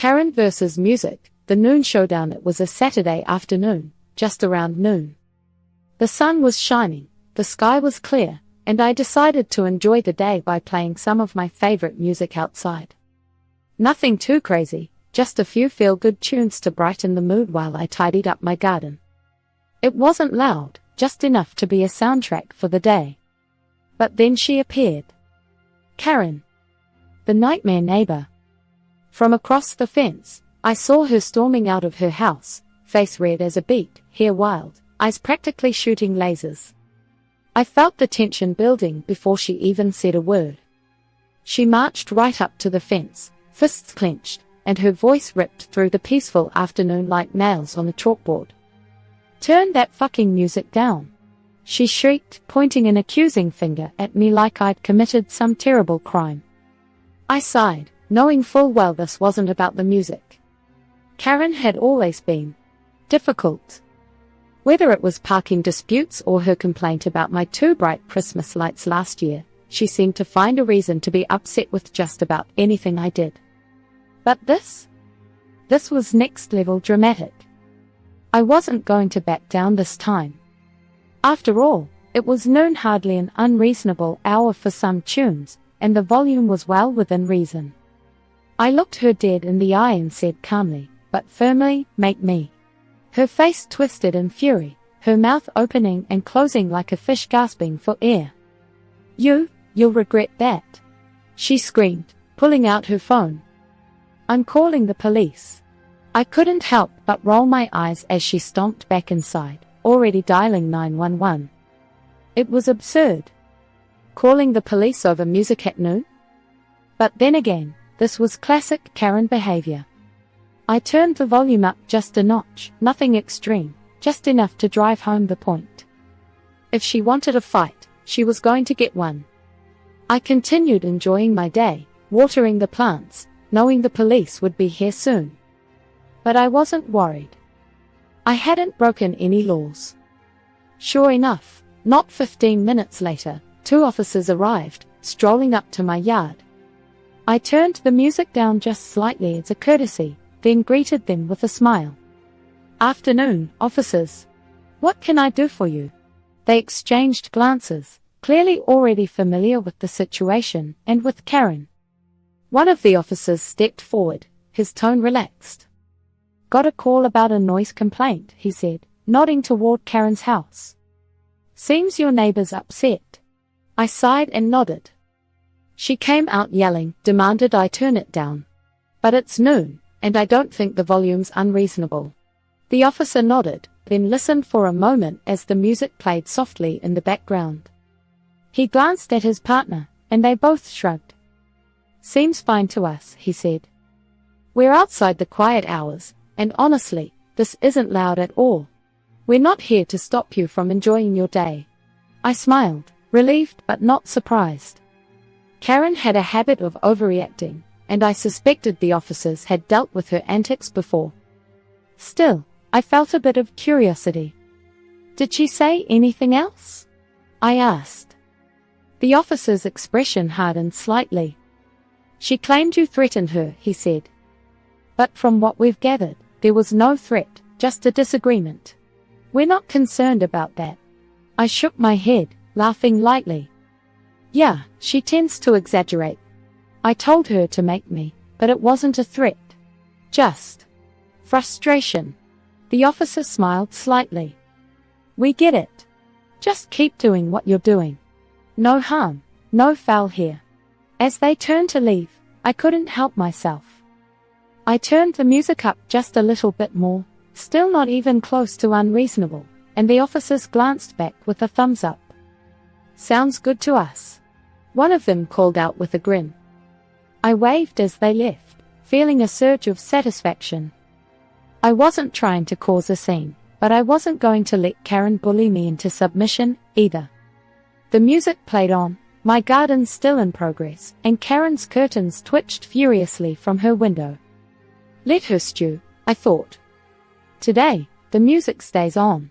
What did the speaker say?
Karen versus music, the noon showdown. It was a Saturday afternoon, just around noon. The sun was shining, the sky was clear, and I decided to enjoy the day by playing some of my favorite music outside. Nothing too crazy, just a few feel-good tunes to brighten the mood while I tidied up my garden. It wasn't loud, just enough to be a soundtrack for the day. But then she appeared. Karen. The nightmare neighbor. From across the fence, I saw her storming out of her house, face red as a beet, hair wild, eyes practically shooting lasers. I felt the tension building before she even said a word. She marched right up to the fence, fists clenched, and her voice ripped through the peaceful afternoon like nails on a chalkboard. "Turn that fucking music down," she shrieked, pointing an accusing finger at me like I'd committed some terrible crime. I sighed, knowing full well this wasn't about the music. Karen had always been difficult. Whether it was parking disputes or her complaint about my too bright Christmas lights last year, she seemed to find a reason to be upset with just about anything I did. But this was next level dramatic. I wasn't going to back down this time. After all, it was noon, hardly an unreasonable hour for some tunes, and the volume was well within reason. I looked her dead in the eye and said calmly, but firmly, "Make me." Her face twisted in fury, her mouth opening and closing like a fish gasping for air. You'll regret that," she screamed, pulling out her phone. "I'm calling the police." I couldn't help but roll my eyes as she stomped back inside, already dialing 911. It was absurd. Calling the police over music at noon? But then again, this was classic Karen behavior. I turned the volume up just a notch, nothing extreme, just enough to drive home the point. If she wanted a fight, she was going to get one. I continued enjoying my day, watering the plants, knowing the police would be here soon. But I wasn't worried. I hadn't broken any laws. Sure enough, not 15 minutes later, 2 officers arrived, strolling up to my yard. I turned the music down just slightly as a courtesy, then greeted them with a smile. "Afternoon, officers. What can I do for you?" They exchanged glances, clearly already familiar with the situation and with Karen. One of the officers stepped forward, his tone relaxed. "Got a call about a noise complaint," he said, nodding toward Karen's house. "Seems your neighbor's upset." I sighed and nodded. "She came out yelling, demanded I turn it down. But it's noon, and I don't think the volume's unreasonable." The officer nodded, then listened for a moment as the music played softly in the background. He glanced at his partner, and they both shrugged. "Seems fine to us," he said. "We're outside the quiet hours, and honestly, this isn't loud at all. We're not here to stop you from enjoying your day." I smiled, relieved but not surprised. Karen had a habit of overreacting, and I suspected the officers had dealt with her antics before. Still, I felt a bit of curiosity. "Did she say anything else?" I asked. The officer's expression hardened slightly. "She claimed you threatened her," he said. "But from what we've gathered, there was no threat, just a disagreement. We're not concerned about that." I shook my head, laughing lightly. "Yeah, she tends to exaggerate. I told her to make me, but it wasn't a threat. Just frustration." The officer smiled slightly. "We get it. Just keep doing what you're doing. No harm, no foul here." As they turned to leave, I couldn't help myself. I turned the music up just a little bit more, still not even close to unreasonable, and the officers glanced back with a thumbs up. "Sounds good to us," one of them called out with a grin. I waved as they left, feeling a surge of satisfaction. I wasn't trying to cause a scene, but I wasn't going to let Karen bully me into submission, either. The music played on, my garden still in progress, and Karen's curtains twitched furiously from her window. Let her stew, I thought. Today, the music stays on.